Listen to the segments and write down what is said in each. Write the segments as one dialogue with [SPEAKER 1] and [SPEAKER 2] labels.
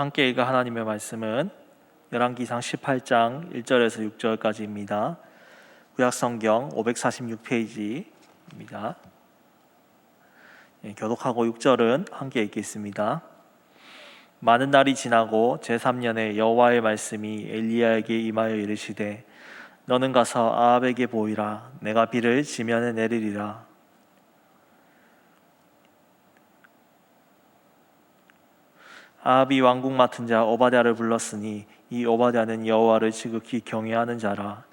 [SPEAKER 1] 함께 읽을 하나님의 말씀은 열왕기상 18장 1절에서 6절까지입니다. 구약성경 546페이지입니다. 교독하고 6절은 함께 읽겠습니다. 많은 날이 지나고 제3년에 여호와의 말씀이 엘리야에게 임하여 이르시되 너는 가서 아합에게 보이라. 내가 비를 지면에 내리리라. 아합이 왕궁 맡은 자 오바댜를 불렀으니 이 오바댜는 여호와를 지극히 경외하는 자라.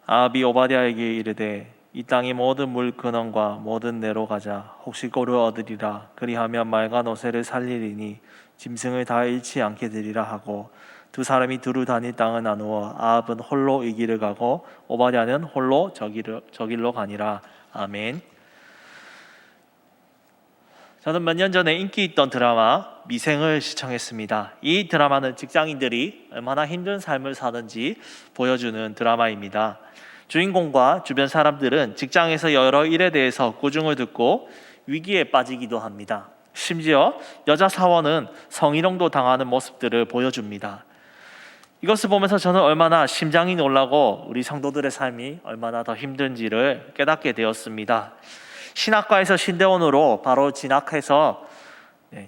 [SPEAKER 1] 아합이 오바댜에게 이르되 이 땅의 모든 물 근원과 모든 내로 가자. 혹시 꼴을 얻으리라. 그리하면 말과 노새를 살리리니 짐승을 다 잃지 않게 되리라 하고 두 사람이 두루 다닐 땅을 나누어 아합은 홀로 이 길을 가고 오바댜는 홀로 저 길로 가니라. 아멘. 저는 몇 년 전에 인기 있던 드라마 미생을 시청했습니다. 이 드라마는 직장인들이 얼마나 힘든 삶을 사는지 보여주는 드라마입니다. 주인공과 주변 사람들은 직장에서 여러 일에 대해서 꾸중을 듣고 위기에 빠지기도 합니다. 심지어 여자 사원은 성희롱도 당하는 모습들을 보여줍니다. 이것을 보면서 저는 얼마나 심장이 놀라고 우리 성도들의 삶이 얼마나 더 힘든지를 깨닫게 되었습니다. 신학과에서 신대원으로 바로 진학해서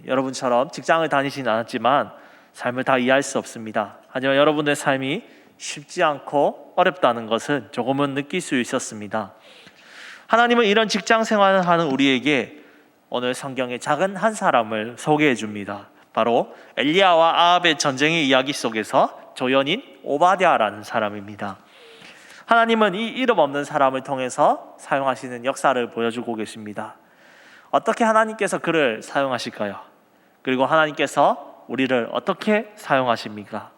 [SPEAKER 1] 여러분처럼 직장을 다니진 않았지만 삶을 다 이해할 수 없습니다. 하지만 여러분의 삶이 쉽지 않고 어렵다는 것은 조금은 느낄 수 있었습니다. 하나님은 이런 직장 생활을 하는 우리에게 오늘 성경의 작은 한 사람을 소개해 줍니다. 바로 엘리야와 아합의 전쟁의 이야기 속에서 조연인 오바댜라는 사람입니다. 하나님은 이 이름 없는 사람을 통해서 사용하시는 역사를 보여주고 계십니다. 어떻게 하나님께서 그를 사용하실까요? 그리고 하나님께서 우리를 어떻게 사용하십니까?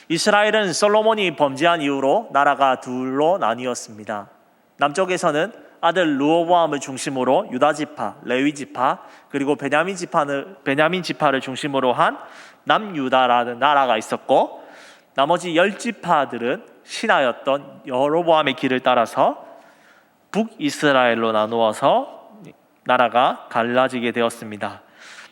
[SPEAKER 1] 이스라엘은 솔로몬이 범죄한 이후로 나라가 둘로 나뉘었습니다. 남쪽에서는 아들 르호보암을 중심으로 유다 지파, 레위 지파, 그리고 베냐민 지파를 중심으로 한 남유다라는 나라가 있었고, 나머지 10지파들은 신하였던 여로보암의 길을 따라서 북이스라엘로 나누어서 나라가 갈라지게 되었습니다.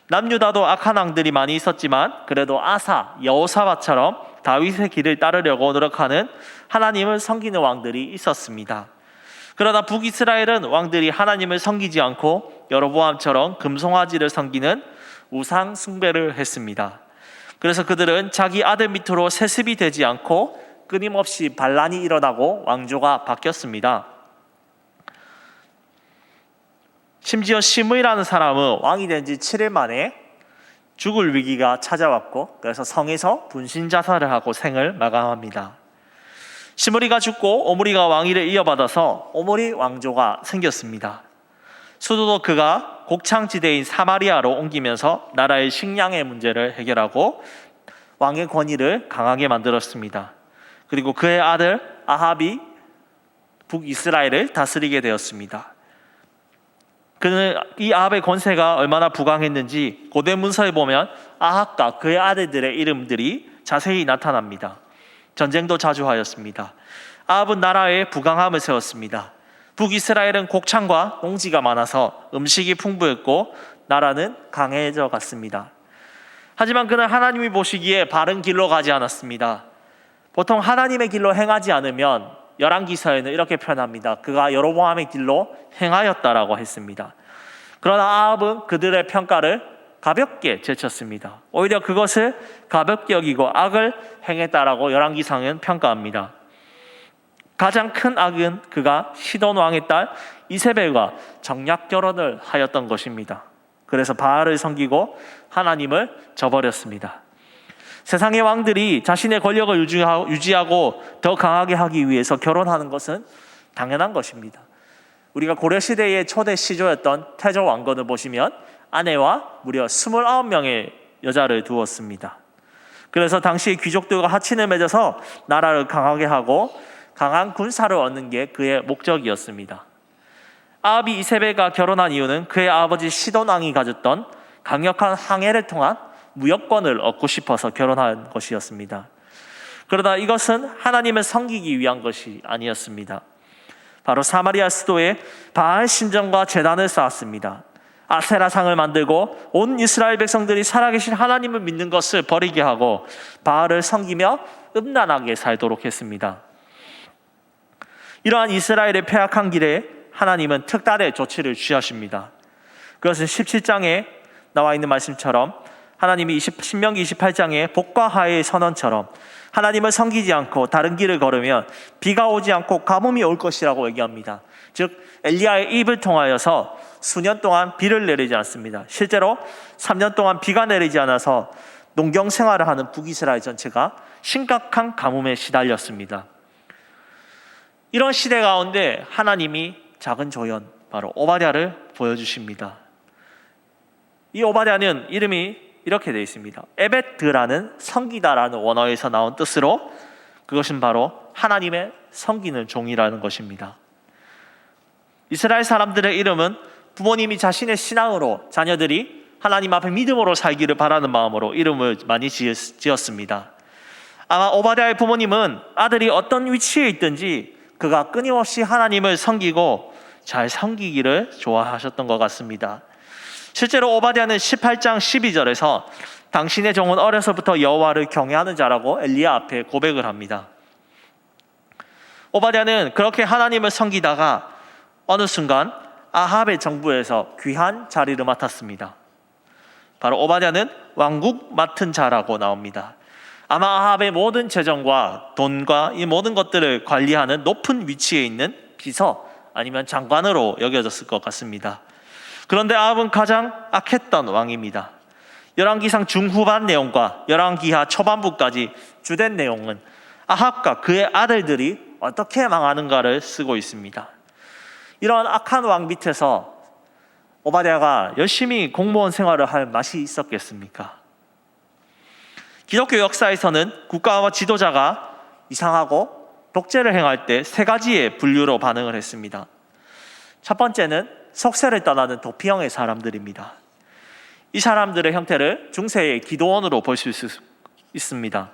[SPEAKER 1] 남유다도 악한 왕들이 많이 있었지만 그래도 아사, 여호사밧처럼 다윗의 길을 따르려고 노력하는 하나님을 섬기는 왕들이 있었습니다. 그러나 북이스라엘은 왕들이 하나님을 섬기지 않고 여로보암처럼 금송아지를 섬기는 우상 숭배를 했습니다. 그래서 그들은 자기 아들 밑으로 세습이 되지 않고 끊임없이 반란이 일어나고 왕조가 바뀌었습니다. 심지어 시므이라는 사람은 왕이 된 지 7일 만에 죽을 위기가 찾아왔고, 그래서 성에서 분신 자살을 하고 생을 마감합니다. 시므리가 죽고 오므리가 왕위를 이어받아서 오므리 왕조가 생겼습니다. 수도도 그가 곡창지대인 사마리아로 옮기면서 나라의 식량의 문제를 해결하고 왕의 권위를 강하게 만들었습니다. 그리고 그의 아들 아합이 북이스라엘을 다스리게 되었습니다. 그는 이 아합의 권세가 얼마나 부강했는지 고대 문서에 보면 아합과 그의 아들들의 이름들이 자세히 나타납니다. 전쟁도 자주 하였습니다. 아합은 나라에 부강함을 세웠습니다. 북이스라엘은 곡창과 농지가 많아서 음식이 풍부했고 나라는 강해져 갔습니다. 하지만 그는 하나님이 보시기에 바른 길로 가지 않았습니다. 보통 하나님의 길로 행하지 않으면 열왕기서에는 이렇게 표현합니다. 그가 여로보암의 길로 행하였다라고 했습니다. 그러나 아합은 그들의 평가를 가볍게 제쳤습니다. 오히려 그것을 가볍게 여기고 악을 행했다라고 열왕기상은 평가합니다. 가장 큰 악은 그가 시돈 왕의 딸 이세벨과 정략 결혼을 하였던 것입니다. 그래서 바알을 섬기고 하나님을 저버렸습니다. 세상의 왕들이 자신의 권력을 유지하고 더 강하게 하기 위해서 결혼하는 것은 당연한 것입니다. 우리가 고려시대의 초대 시조였던 태조 왕건을 보시면 아내와 무려 29명의 여자를 두었습니다. 그래서 당시 귀족들과 하친을 맺어서 나라를 강하게 하고 강한 군사를 얻는 게 그의 목적이었습니다. 아합이 이세벨과 결혼한 이유는 그의 아버지 시돈 왕이 가졌던 강력한 항해를 통한 무역권을 얻고 싶어서 결혼한 것이었습니다. 그러나 이것은 하나님을 섬기기 위한 것이 아니었습니다. 바로 사마리아 수도에 바알 신전과 제단을 쌓았습니다. 아세라상을 만들고 온 이스라엘 백성들이 살아계신 하나님을 믿는 것을 버리게 하고 바알을 섬기며 음란하게 살도록 했습니다. 이러한 이스라엘의 폐악한 길에 하나님은 특단의 조치를 취하십니다. 그것은 17장에 나와 있는 말씀처럼 하나님이 신명기 28장의 복과 화해의 선언처럼 하나님을 섬기지 않고 다른 길을 걸으면 비가 오지 않고 가뭄이 올 것이라고 얘기합니다. 즉 엘리야의 입을 통하여서 수년 동안 비를 내리지 않습니다. 실제로 3년 동안 비가 내리지 않아서 농경 생활을 하는 북이스라엘 전체가 심각한 가뭄에 시달렸습니다. 이런 시대 가운데 하나님이 작은 조연, 바로 오바댜를 보여주십니다. 이 오바댜는 이름이 이렇게 되어 있습니다. 에벳드라는 섬기다라는 원어에서 나온 뜻으로 그것은 바로 하나님의 섬기는 종이라는 것입니다. 이스라엘 사람들의 이름은 부모님이 자신의 신앙으로 자녀들이 하나님 앞에 믿음으로 살기를 바라는 마음으로 이름을 많이 지었습니다. 아마 오바댜의 부모님은 아들이 어떤 위치에 있든지 그가 끊임없이 하나님을 섬기고 잘 섬기기를 좋아하셨던 것 같습니다. 실제로 오바댜는 18장 12절에서 당신의 종은 어려서부터 여호와를 경외하는 자라고 엘리야 앞에 고백을 합니다. 오바댜는 그렇게 하나님을 섬기다가 어느 순간 아합의 정부에서 귀한 자리를 맡았습니다. 바로 오바댜는 왕국 맡은 자라고 나옵니다. 아마 아합의 모든 재정과 돈과 이 모든 것들을 관리하는 높은 위치에 있는 비서 아니면 장관으로 여겨졌을 것 같습니다. 그런데 아합은 가장 악했던 왕입니다. 열왕기상 중후반 내용과 열왕기하 초반부까지 주된 내용은 아합과 그의 아들들이 어떻게 망하는가를 쓰고 있습니다. 이런 악한 왕 밑에서 오바댜가 열심히 공무원 생활을 할 맛이 있었겠습니까? 기독교 역사에서는 국가와 지도자가 이상하고 독재를 행할 때 세 가지의 분류로 반응을 했습니다. 첫 번째는 속세를 떠나는 도피형의 사람들입니다. 이 사람들의 형태를 중세의 기도원으로 볼 수 있습니다.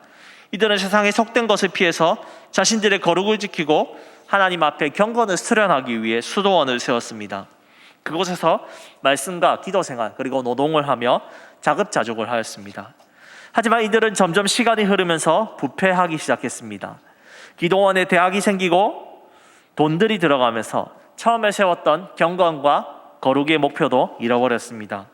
[SPEAKER 1] 이들은 세상에 속된 것을 피해서 자신들의 거룩을 지키고 하나님 앞에 경건을 수련하기 위해 수도원을 세웠습니다. 그곳에서 말씀과 기도 생활 그리고 노동을 하며 자급자족을 하였습니다. 하지만 이들은 점점 시간이 흐르면서 부패하기 시작했습니다. 기도원에 대학이 생기고 돈들이 들어가면서 처음에 세웠던 경건과 거룩의 목표도 잃어버렸습니다.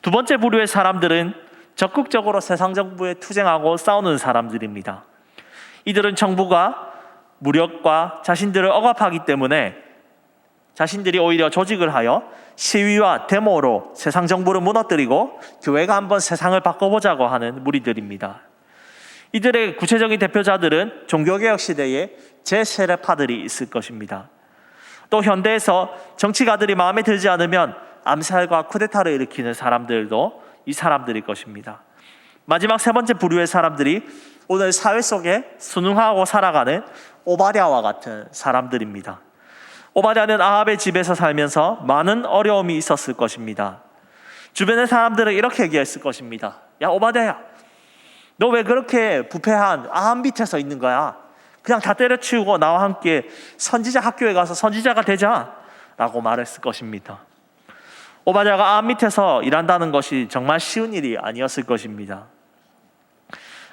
[SPEAKER 1] 두 번째 부류의 사람들은 적극적으로 세상 정부에 투쟁하고 싸우는 사람들입니다. 이들은 정부가 무력과 자신들을 억압하기 때문에 자신들이 오히려 조직을 하여 시위와 데모로 세상 정부를 무너뜨리고 교회가 한번 세상을 바꿔보자고 하는 무리들입니다. 이들의 구체적인 대표자들은 종교개혁 시대에 제세례파들이 있을 것입니다. 또 현대에서 정치가들이 마음에 들지 않으면 암살과 쿠데타를 일으키는 사람들도 이 사람들일 것입니다. 마지막 세 번째 부류의 사람들이 오늘 사회 속에 순응하고 살아가는 오바댜와 같은 사람들입니다. 오바댜는 아합의 집에서 살면서 많은 어려움이 있었을 것입니다. 주변의 사람들은 이렇게 얘기했을 것입니다. 야 오바댜야, 너 왜 그렇게 부패한 아합 밑에서 있는 거야? 그냥 다 때려치우고 나와 함께 선지자 학교에 가서 선지자가 되자 라고 말했을 것입니다. 오바댜가 아합 밑에서 일한다는 것이 정말 쉬운 일이 아니었을 것입니다.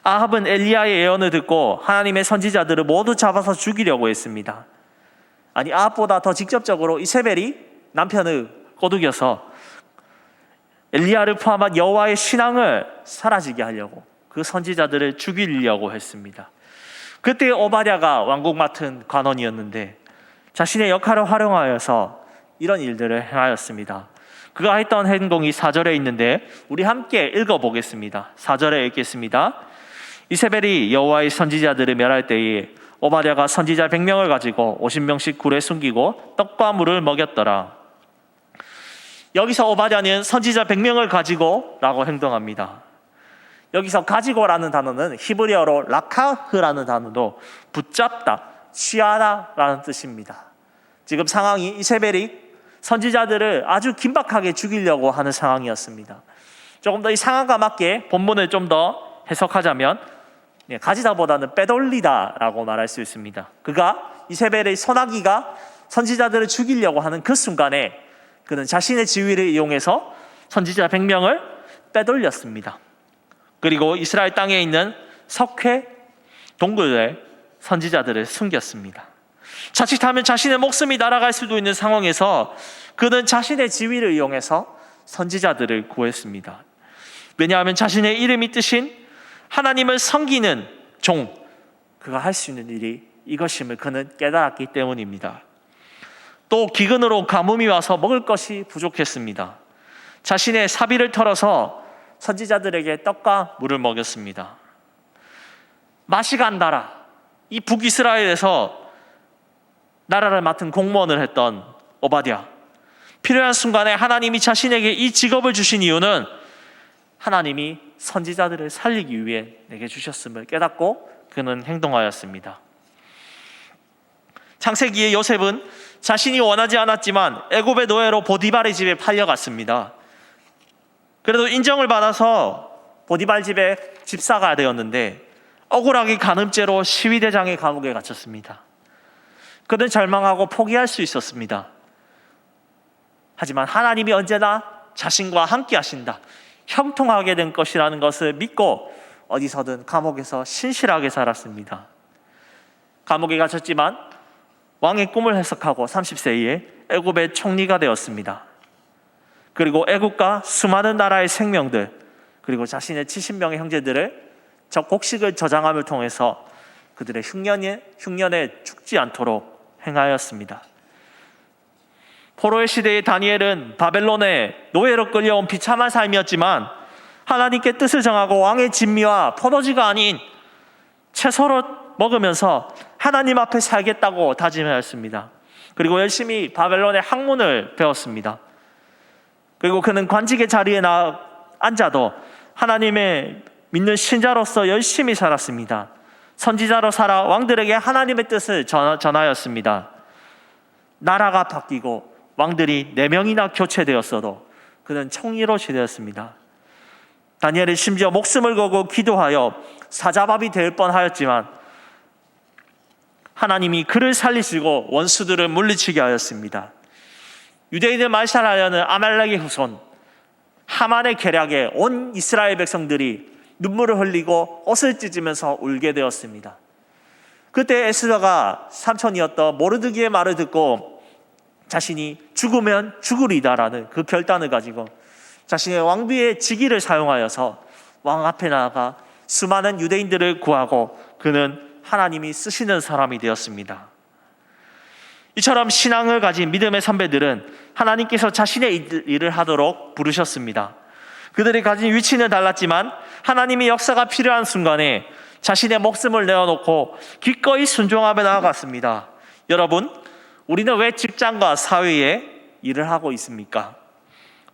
[SPEAKER 1] 아합은 엘리야의 예언을 듣고 하나님의 선지자들을 모두 잡아서 죽이려고 했습니다. 아니 아합보다 더 직접적으로 이세벨이 남편을 꼬드겨서 엘리야를 포함한 여호와의 신앙을 사라지게 하려고 그 선지자들을 죽이려고 했습니다. 그때 오바댜가 왕국 맡은 관원이었는데 자신의 역할을 활용하여서 이런 일들을 행하였습니다. 그가 했던 행동이 4절에 있는데 우리 함께 읽어보겠습니다. 4절에 읽겠습니다. 이세벨이 여호와의 선지자들을 멸할 때에 오바댜가 선지자 100명을 가지고 50명씩 굴에 숨기고 떡과 물을 먹였더라. 여기서 오바댜는 선지자 100명을 가지고 라고 행동합니다. 여기서 가지고라는 단어는 히브리어로 라카흐라는 단어로 붙잡다, 취하다 라는 뜻입니다. 지금 상황이 이세벨이 선지자들을 아주 긴박하게 죽이려고 하는 상황이었습니다. 조금 더 이 상황과 맞게 본문을 좀 더 해석하자면 가지다보다는 빼돌리다라고 말할 수 있습니다. 그가 이세벨의 소나기가 선지자들을 죽이려고 하는 그 순간에 그는 자신의 지위를 이용해서 선지자 100명을 빼돌렸습니다. 그리고 이스라엘 땅에 있는 석회 동굴에 선지자들을 숨겼습니다. 자칫하면 자신의 목숨이 날아갈 수도 있는 상황에서 그는 자신의 지위를 이용해서 선지자들을 구했습니다. 왜냐하면 자신의 이름이 뜻인 하나님을 섬기는 종, 그가 할 수 있는 일이 이것임을 그는 깨달았기 때문입니다. 또 기근으로 가뭄이 와서 먹을 것이 부족했습니다. 자신의 사비를 털어서 선지자들에게 떡과 물을 먹였습니다. 맛이 간다라, 이 북이스라엘에서 나라를 맡은 공무원을 했던 오바댜, 필요한 순간에 하나님이 자신에게 이 직업을 주신 이유는 하나님이 선지자들을 살리기 위해 내게 주셨음을 깨닫고 그는 행동하였습니다. 창세기의 요셉은 자신이 원하지 않았지만 애굽의 노예로 보디발의 집에 팔려갔습니다. 그래도 인정을 받아서 보디발 집의 집사가 되었는데 억울하게 간음죄로 시위대장의 감옥에 갇혔습니다. 그는 절망하고 포기할 수 있었습니다. 하지만 하나님이 언제나 자신과 함께 하신다, 형통하게 된 것이라는 것을 믿고 어디서든 감옥에서 신실하게 살았습니다. 감옥에 갇혔지만 왕의 꿈을 해석하고 30세에 애굽의 총리가 되었습니다. 그리고 애굽과 수많은 나라의 생명들, 그리고 자신의 70명의 형제들을 곡식을 저장함을 통해서 그들의 흉년에 죽지 않도록 행하였습니다. 포로의 시대의 다니엘은 바벨론에 노예로 끌려온 비참한 삶이었지만 하나님께 뜻을 정하고 왕의 진미와 포도주가 아닌 채소로 먹으면서 하나님 앞에 살겠다고 다짐하였습니다. 그리고 열심히 바벨론의 학문을 배웠습니다. 그리고 그는 관직의 자리에 앉아도 하나님의 믿는 신자로서 열심히 살았습니다. 선지자로 살아 왕들에게 하나님의 뜻을 전하였습니다. 나라가 바뀌고 왕들이 4명이나 교체되었어도 그는 총리로 지내었습니다. 다니엘은 심지어 목숨을 걸고 기도하여 사자밥이 될 뻔하였지만 하나님이 그를 살리시고 원수들을 물리치게 하였습니다. 유대인을 말살하려는 아말렉의 후손 하만의 계략에 온 이스라엘 백성들이 눈물을 흘리고 옷을 찢으면서 울게 되었습니다. 그때 에스더가 삼촌이었던 모르드기의 말을 듣고 자신이 죽으면 죽으리다라는 그 결단을 가지고 자신의 왕비의 직위를 사용하여서 왕 앞에 나아가 수많은 유대인들을 구하고 그는 하나님이 쓰시는 사람이 되었습니다. 이처럼 신앙을 가진 믿음의 선배들은 하나님께서 자신의 일을 하도록 부르셨습니다. 그들이 가진 위치는 달랐지만 하나님의 역사가 필요한 순간에 자신의 목숨을 내어놓고 기꺼이 순종하며 나아갔습니다. 여러분, 우리는 왜 직장과 사회에 일을 하고 있습니까?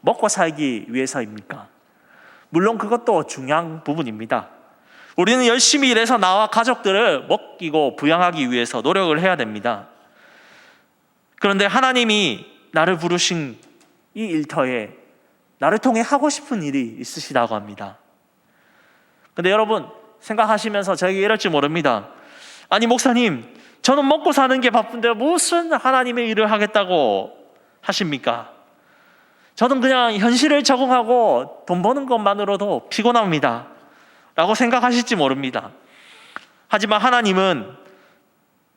[SPEAKER 1] 먹고 살기 위해서입니까? 물론 그것도 중요한 부분입니다. 우리는 열심히 일해서 나와 가족들을 먹이고 부양하기 위해서 노력을 해야 됩니다. 그런데 하나님이 나를 부르신 이 일터에 나를 통해 하고 싶은 일이 있으시다고 합니다. 근데 여러분 생각하시면서 저에게 이럴지 모릅니다. 아니 목사님, 저는 먹고 사는 게 바쁜데 무슨 하나님의 일을 하겠다고 하십니까? 저는 그냥 현실을 적응하고 돈 버는 것만으로도 피곤합니다 라고 생각하실지 모릅니다. 하지만 하나님은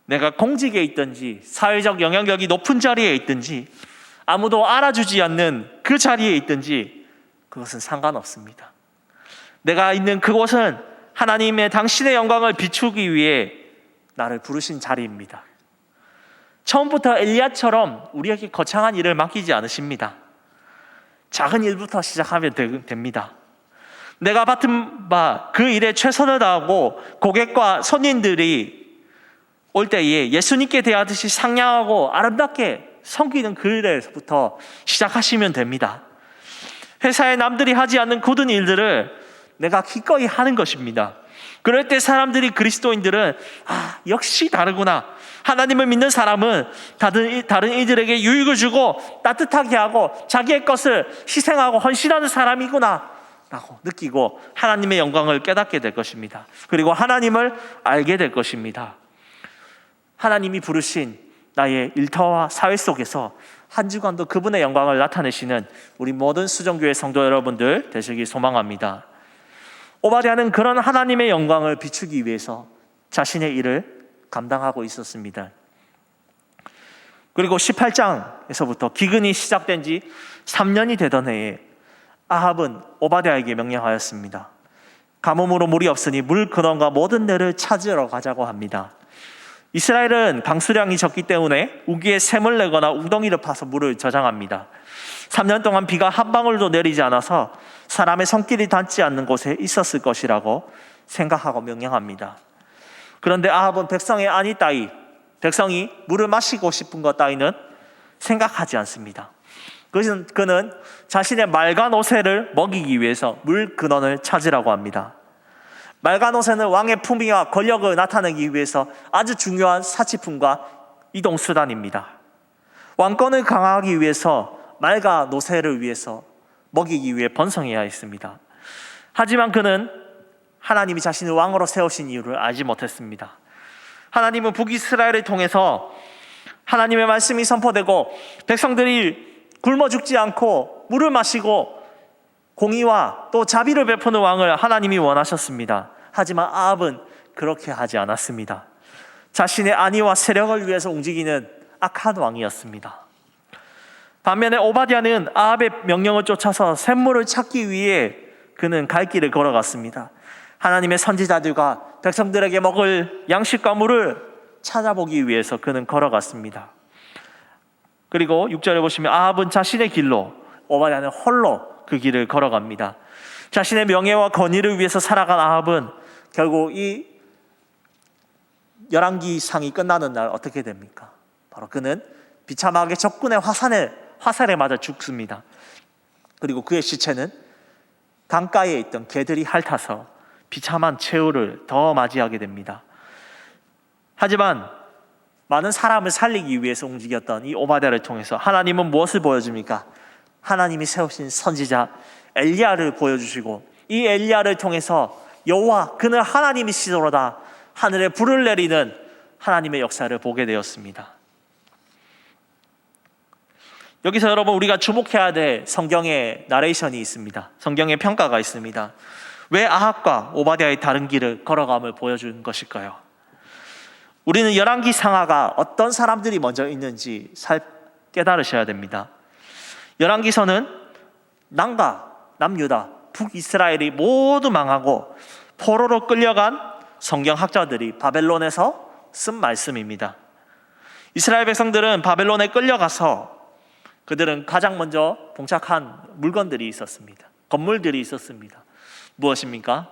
[SPEAKER 1] 내가 공직에 있든지 사회적 영향력이 높은 자리에 있든지 아무도 알아주지 않는 그 자리에 있든지 그것은 상관없습니다. 내가 있는 그곳은 하나님의 당신의 영광을 비추기 위해 나를 부르신 자리입니다. 처음부터 엘리야처럼 우리에게 거창한 일을 맡기지 않으십니다. 작은 일부터 시작하면 됩니다. 내가 맡은 바 그 일에 최선을 다하고 고객과 손님들이 올 때에 예수님께 대하듯이 상냥하고 아름답게 섬기는 그 일에서부터 시작하시면 됩니다. 회사에 남들이 하지 않는 굳은 일들을 내가 기꺼이 하는 것입니다. 그럴 때 사람들이, 그리스도인들은 역시 다르구나, 하나님을 믿는 사람은 다른 이들에게 유익을 주고 따뜻하게 하고 자기의 것을 희생하고 헌신하는 사람이구나 라고 느끼고 하나님의 영광을 깨닫게 될 것입니다. 그리고 하나님을 알게 될 것입니다. 하나님이 부르신 나의 일터와 사회 속에서 한 주간도 그분의 영광을 나타내시는 우리 모든 수정교회 성도 여러분들 되시길 소망합니다. 오바댜는 그런 하나님의 영광을 비추기 위해서 자신의 일을 감당하고 있었습니다. 그리고 18장에서부터 기근이 시작된 지 3년이 되던 해에 아합은 오바댜에게 명령하였습니다. 가뭄으로 물이 없으니 물 근원과 모든 데를 찾으러 가자고 합니다. 이스라엘은 강수량이 적기 때문에 우기에 샘을 내거나 웅덩이를 파서 물을 저장합니다. 3년 동안 비가 한 방울도 내리지 않아서 사람의 손길이 닿지 않는 곳에 있었을 것이라고 생각하고 명령합니다. 그런데 아합은 백성의 안위 따위, 백성이 물을 마시고 싶은 것 따위는 생각하지 않습니다. 그는 자신의 말가노새를 먹이기 위해서 물 근원을 찾으라고 합니다. 말가노새는 왕의 품위와 권력을 나타내기 위해서 아주 중요한 사치품과 이동수단입니다. 왕권을 강화하기 위해서 말가노새를 위해서 먹이기 위해 번성해야 했습니다. 하지만 그는 하나님이 자신을 왕으로 세우신 이유를 알지 못했습니다. 하나님은 북이스라엘을 통해서 하나님의 말씀이 선포되고 백성들이 굶어 죽지 않고 물을 마시고 공의와 또 자비를 베푸는 왕을 하나님이 원하셨습니다. 하지만 아합은 그렇게 하지 않았습니다. 자신의 안위와 세력을 위해서 움직이는 악한 왕이었습니다. 반면에 오바댜는 아합의 명령을 쫓아서 샘물을 찾기 위해 그는 갈 길을 걸어갔습니다. 하나님의 선지자들과 백성들에게 먹을 양식과 물을 찾아보기 위해서 그는 걸어갔습니다. 그리고 6절에 보시면 아합은 자신의 길로, 오바댜는 홀로 그 길을 걸어갑니다. 자신의 명예와 권위를 위해서 살아간 아합은 결국 이 열왕기상이 끝나는 날 어떻게 됩니까? 바로 그는 비참하게 적군의 화살에 맞아 죽습니다. 그리고 그의 시체는 강가에 있던 개들이 핥아서 비참한 최후를 더 맞이하게 됩니다. 하지만 많은 사람을 살리기 위해서 움직였던 이 오바댜를 통해서 하나님은 무엇을 보여줍니까? 하나님이 세우신 선지자 엘리야를 보여주시고 이 엘리야를 통해서 여호와 그는 하나님이시로다 하늘에 불을 내리는 하나님의 역사를 보게 되었습니다. 여기서 여러분 우리가 주목해야 될 성경의 나레이션이 있습니다. 성경의 평가가 있습니다. 왜 아합과 오바댜의 다른 길을 걸어감을 보여준 것일까요? 우리는 열왕기 상하가 어떤 사람들이 먼저 있는지 깨달으셔야 됩니다. 열왕기서는 남과 남유다, 북이스라엘이 모두 망하고 포로로 끌려간 성경학자들이 바벨론에서 쓴 말씀입니다. 이스라엘 백성들은 바벨론에 끌려가서 그들은 가장 먼저 봉착한 물건들이 있었습니다. 건물들이 있었습니다. 무엇입니까?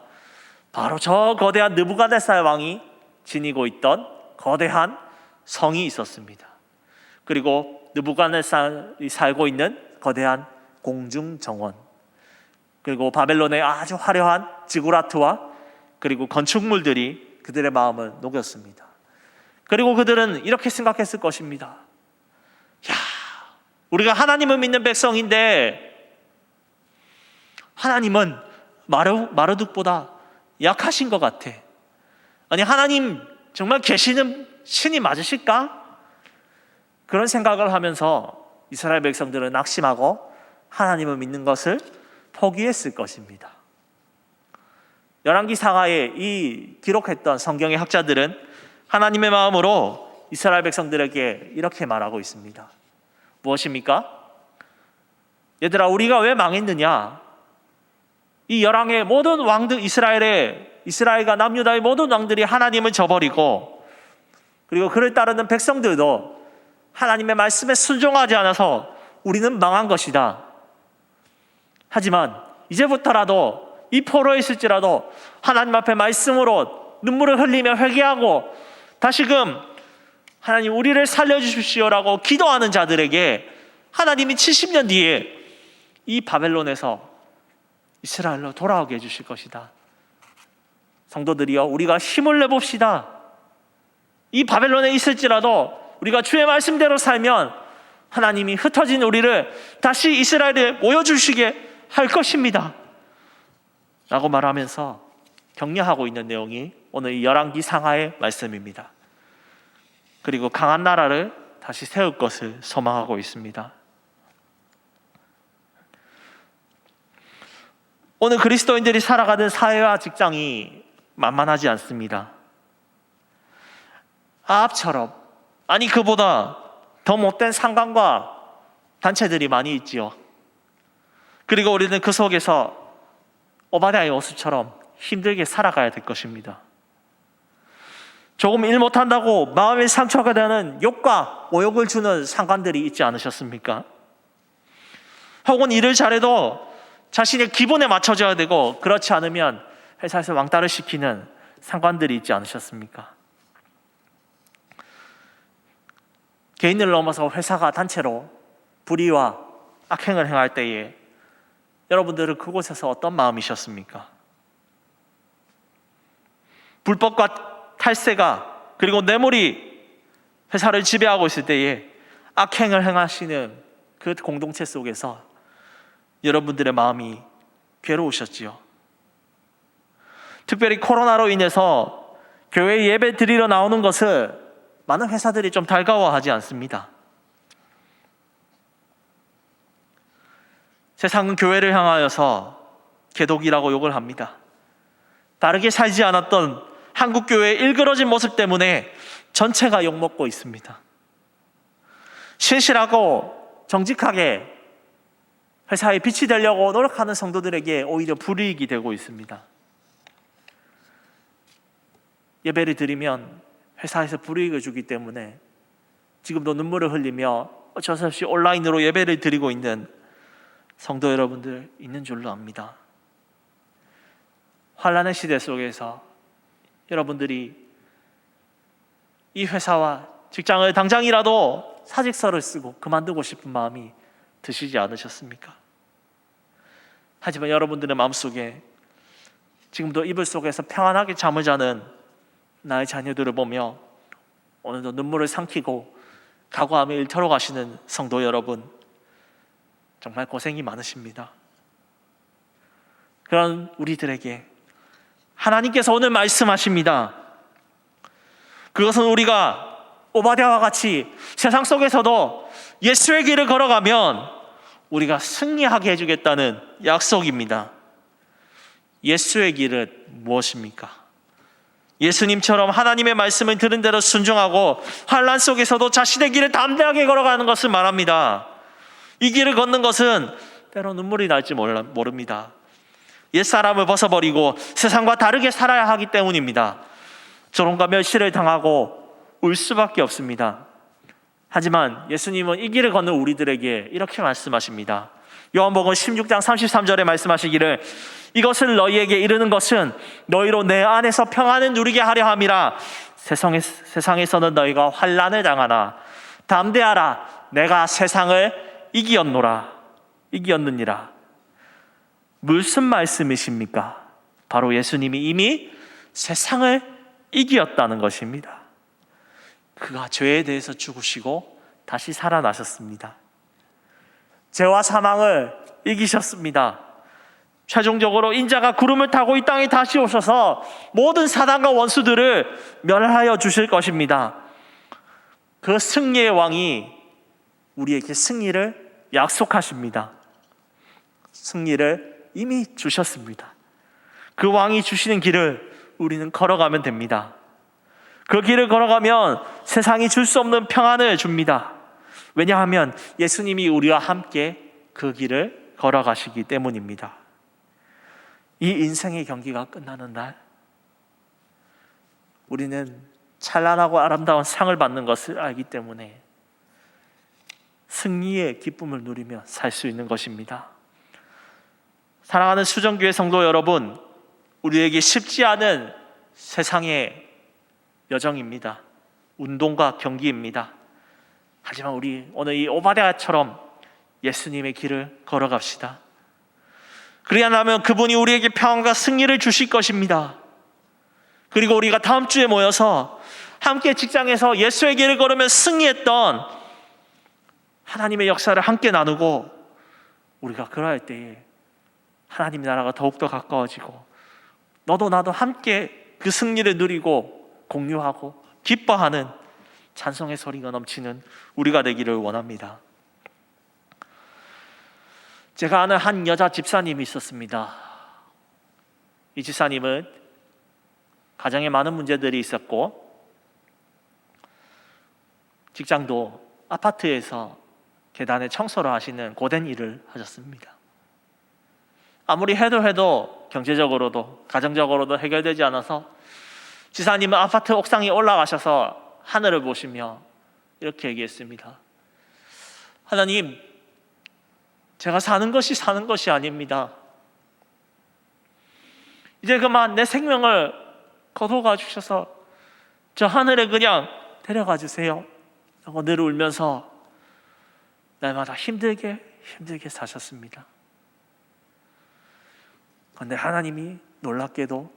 [SPEAKER 1] 바로 저 거대한 느부갓네살 왕이 지니고 있던 거대한 성이 있었습니다. 그리고 느부갓네살이 살고 있는 거대한 공중정원, 그리고 바벨론의 아주 화려한 지구라트와 그리고 건축물들이 그들의 마음을 녹였습니다. 그리고 그들은 이렇게 생각했을 것입니다. 야, 우리가 하나님을 믿는 백성인데 하나님은 마르둑보다 약하신 것 같아. 아니, 하나님 정말 계시는 신이 맞으실까? 그런 생각을 하면서 이스라엘 백성들은 낙심하고 하나님을 믿는 것을 포기했을 것입니다. 열왕기 상하에 이 기록했던 성경의 학자들은 하나님의 마음으로 이스라엘 백성들에게 이렇게 말하고 있습니다. 무엇입니까? 얘들아, 우리가 왜 망했느냐? 이 열왕의 모든 왕들, 이스라엘과 남유다의 모든 왕들이 하나님을 저버리고 그리고 그를 따르는 백성들도 하나님의 말씀에 순종하지 않아서 우리는 망한 것이다. 하지만 이제부터라도 이 포로에 있을지라도 하나님 앞에 말씀으로 눈물을 흘리며 회개하고 다시금 하나님 우리를 살려주십시오라고 기도하는 자들에게 하나님이 70년 뒤에 이 바벨론에서 이스라엘로 돌아오게 해주실 것이다. 성도들이여, 우리가 힘을 내봅시다. 이 바벨론에 있을지라도 우리가 주의 말씀대로 살면 하나님이 흩어진 우리를 다시 이스라엘에 모여주시게 할 것입니다 라고 말하면서 격려하고 있는 내용이 오늘 이 열왕기 상하의 말씀입니다. 그리고 강한 나라를 다시 세울 것을 소망하고 있습니다. 오늘 그리스도인들이 살아가는 사회와 직장이 만만하지 않습니다. 아합처럼, 아니 그보다 더 못된 상관과 단체들이 많이 있지요. 그리고 우리는 그 속에서 오바댜의 모습처럼 힘들게 살아가야 될 것입니다. 조금 일 못한다고 마음의 상처가 되는 욕과 모욕을 주는 상관들이 있지 않으셨습니까? 혹은 일을 잘해도 자신의 기분에 맞춰져야 되고, 그렇지 않으면 회사에서 왕따를 시키는 상관들이 있지 않으셨습니까? 개인을 넘어서 회사가 단체로 불의와 악행을 행할 때에 여러분들은 그곳에서 어떤 마음이셨습니까? 불법과 탈세가, 그리고 뇌물이 회사를 지배하고 있을 때에 악행을 행하시는 그 공동체 속에서 여러분들의 마음이 괴로우셨지요. 특별히 코로나로 인해서 교회 예배 드리러 나오는 것을 많은 회사들이 좀 달가워하지 않습니다. 세상은 교회를 향하여서 개독이라고 욕을 합니다. 다르게 살지 않았던 한국교회의 일그러진 모습 때문에 전체가 욕먹고 있습니다. 신실하고 정직하게 회사에 빛이 되려고 노력하는 성도들에게 오히려 불이익이 되고 있습니다. 예배를 드리면 회사에서 불이익을 주기 때문에 지금도 눈물을 흘리며 어쩔 수 없이 온라인으로 예배를 드리고 있는 성도 여러분들 있는 줄로 압니다. 환난의 시대 속에서 여러분들이 이 회사와 직장을 당장이라도 사직서를 쓰고 그만두고 싶은 마음이 드시지 않으셨습니까? 하지만 여러분들의 마음속에 지금도 이불 속에서 평안하게 잠을 자는 나의 자녀들을 보며 오늘도 눈물을 삼키고 각오하며 일터로 가시는 성도 여러분, 정말 고생이 많으십니다. 그런 우리들에게 하나님께서 오늘 말씀하십니다. 그것은 우리가 오바댜와 같이 세상 속에서도 예수의 길을 걸어가면 우리가 승리하게 해주겠다는 약속입니다. 예수의 길은 무엇입니까? 예수님처럼 하나님의 말씀을 들은 대로 순종하고 환난 속에서도 자신의 길을 담대하게 걸어가는 것을 말합니다. 이 길을 걷는 것은 때로 눈물이 날지 모릅니다. 옛사람을 벗어버리고 세상과 다르게 살아야 하기 때문입니다. 조롱과 멸시를 당하고 울 수밖에 없습니다. 하지만 예수님은 이 길을 걷는 우리들에게 이렇게 말씀하십니다. 요한복음 16장 33절에 말씀하시기를 이것을 너희에게 이르는 것은 너희로 내 안에서 평안을 누리게 하려 함이라. 세상에서는 너희가 환난을 당하나 담대하라. 내가 세상을 이기었느니라. 무슨 말씀이십니까? 바로 예수님이 이미 세상을 이기었다는 것입니다. 그가 죄에 대해서 죽으시고 다시 살아나셨습니다. 죄와 사망을 이기셨습니다. 최종적으로 인자가 구름을 타고 이 땅에 다시 오셔서 모든 사단과 원수들을 멸하여 주실 것입니다. 그 승리의 왕이 우리에게 승리를 약속하십니다. 승리를 이미 주셨습니다. 그 왕이 주시는 길을 우리는 걸어가면 됩니다. 그 길을 걸어가면 세상이 줄 수 없는 평안을 줍니다. 왜냐하면 예수님이 우리와 함께 그 길을 걸어가시기 때문입니다. 이 인생의 경기가 끝나는 날, 우리는 찬란하고 아름다운 상을 받는 것을 알기 때문에 승리의 기쁨을 누리며 살 수 있는 것입니다. 사랑하는 수정교회 성도 여러분, 우리에게 쉽지 않은 세상의 여정입니다. 운동과 경기입니다. 하지만 우리 오늘 이 오바댜처럼 예수님의 길을 걸어갑시다. 그리하면 그분이 우리에게 평안과 승리를 주실 것입니다. 그리고 우리가 다음 주에 모여서 함께 직장에서 예수의 길을 걸으며 승리했던 하나님의 역사를 함께 나누고, 우리가 그럴 때에 하나님의 나라가 더욱더 가까워지고 너도 나도 함께 그 승리를 누리고 공유하고 기뻐하는 찬송의 소리가 넘치는 우리가 되기를 원합니다. 제가 아는 한 여자 집사님이 있었습니다. 이 집사님은 가정에 많은 문제들이 있었고 직장도 아파트에서 계단에 청소를 하시는 고된 일을 하셨습니다. 아무리 해도 경제적으로도 가정적으로도 해결되지 않아서 지사님은 아파트 옥상에 올라가셔서 하늘을 보시며 이렇게 얘기했습니다. 하나님, 제가 사는 것이 아닙니다. 이제 그만 내 생명을 거둬가 주셔서 저 하늘에 그냥 데려가 주세요 하고 늘 울면서 날마다 힘들게 사셨습니다. 그런데 하나님이 놀랍게도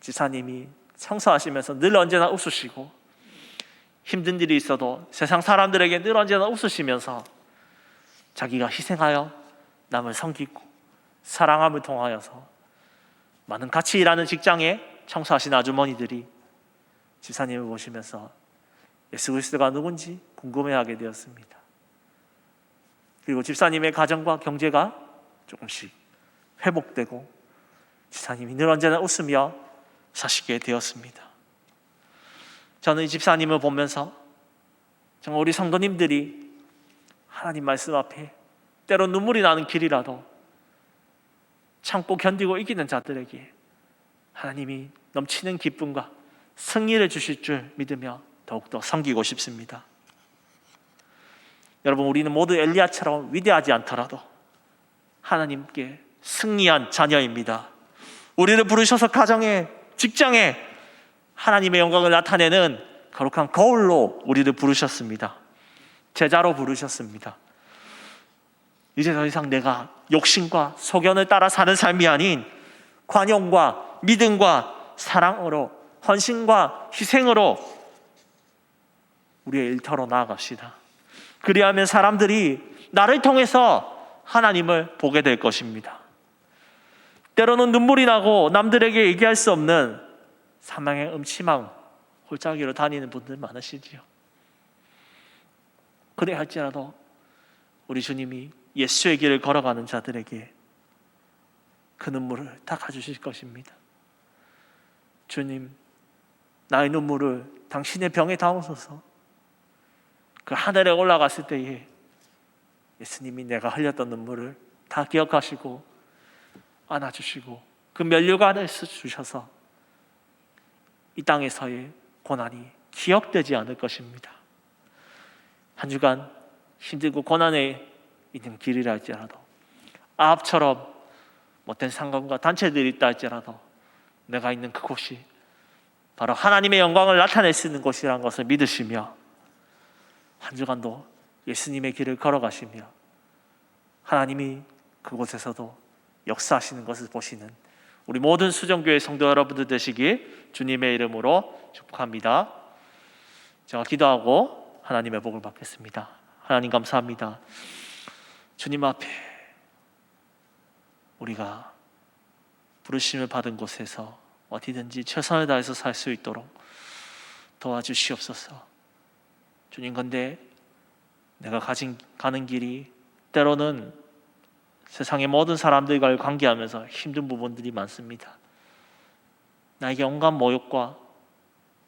[SPEAKER 1] 지사님이 청소하시면서 늘 언제나 웃으시고 힘든 일이 있어도 세상 사람들에게 늘 언제나 웃으시면서 자기가 희생하여 남을 섬기고 사랑함을 통하여서 많은 같이 일하는 직장에 청소하시는 아주머니들이 지사님을 보시면서 예수 그리스도가 누군지 궁금해하게 되었습니다. 그리고 집사님의 가정과 경제가 조금씩 회복되고 집사님이 늘 언제나 웃으며 사시게 되었습니다. 저는 이 집사님을 보면서 정말 우리 성도님들이 하나님 말씀 앞에 때로 눈물이 나는 길이라도 참고 견디고 이기는 자들에게 하나님이 넘치는 기쁨과 승리를 주실 줄 믿으며 더욱더 섬기고 싶습니다. 여러분, 우리는 모두 엘리야처럼 위대하지 않더라도 하나님께 승리한 자녀입니다. 우리를 부르셔서 가정에, 직장에 하나님의 영광을 나타내는 거룩한 거울로 우리를 부르셨습니다. 제자로 부르셨습니다. 이제 더 이상 내가 욕심과 소견을 따라 사는 삶이 아닌 관용과 믿음과 사랑으로, 헌신과 희생으로 우리의 일터로 나아갑시다. 그리하면 사람들이 나를 통해서 하나님을 보게 될 것입니다. 때로는 눈물이 나고 남들에게 얘기할 수 없는 사망의 음침한 골짜기로 다니는 분들 많으시지요. 그래 할지라도 우리 주님이 예수의 길을 걸어가는 자들에게 그 눈물을 닦아주실 것입니다. 주님, 나의 눈물을 당신의 병에 담으소서. 그 하늘에 올라갔을 때에 예수님이 내가 흘렸던 눈물을 다 기억하시고 안아주시고 그 면류관을 주셔서 이 땅에서의 고난이 기억되지 않을 것입니다. 한 주간 힘들고 고난에 있는 길이라 할지라도 아합처럼 못된 상관과 단체들이 있다 할지라도 내가 있는 그곳이 바로 하나님의 영광을 나타낼 수 있는 곳이라는 것을 믿으시며 한 주간도 예수님의 길을 걸어가시며 하나님이 그곳에서도 역사하시는 것을 보시는 우리 모든 수정교회 성도 여러분들 되시길 주님의 이름으로 축복합니다. 제가 기도하고 하나님의 복을 받겠습니다. 하나님 감사합니다. 주님 앞에 우리가 부르심을 받은 곳에서 어디든지 최선을 다해서 살 수 있도록 도와주시옵소서. 주님, 근데 내가 가는 길이 때로는 세상의 모든 사람들과 관계하면서 힘든 부분들이 많습니다. 나에게 온갖 모욕과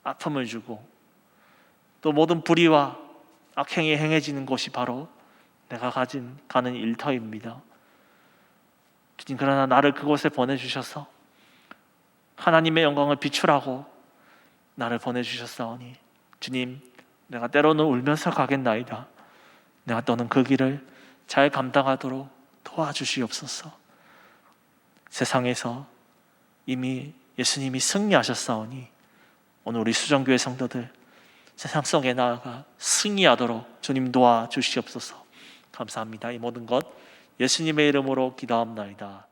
[SPEAKER 1] 아픔을 주고 또 모든 불의와 악행이 행해지는 곳이 바로 내가 가는 일터입니다. 주님, 그러나 나를 그곳에 보내주셔서 하나님의 영광을 비추라고 나를 보내주셨사오니 주님, 내가 때로는 울면서 가겠나이다. 내가 떠는 그 길을 잘 감당하도록 도와주시옵소서. 세상에서 이미 예수님이 승리하셨사오니 오늘 우리 수정교회 성도들 세상 속에 나아가 승리하도록 주님 도와주시옵소서. 감사합니다. 이 모든 것 예수님의 이름으로 기도합나이다.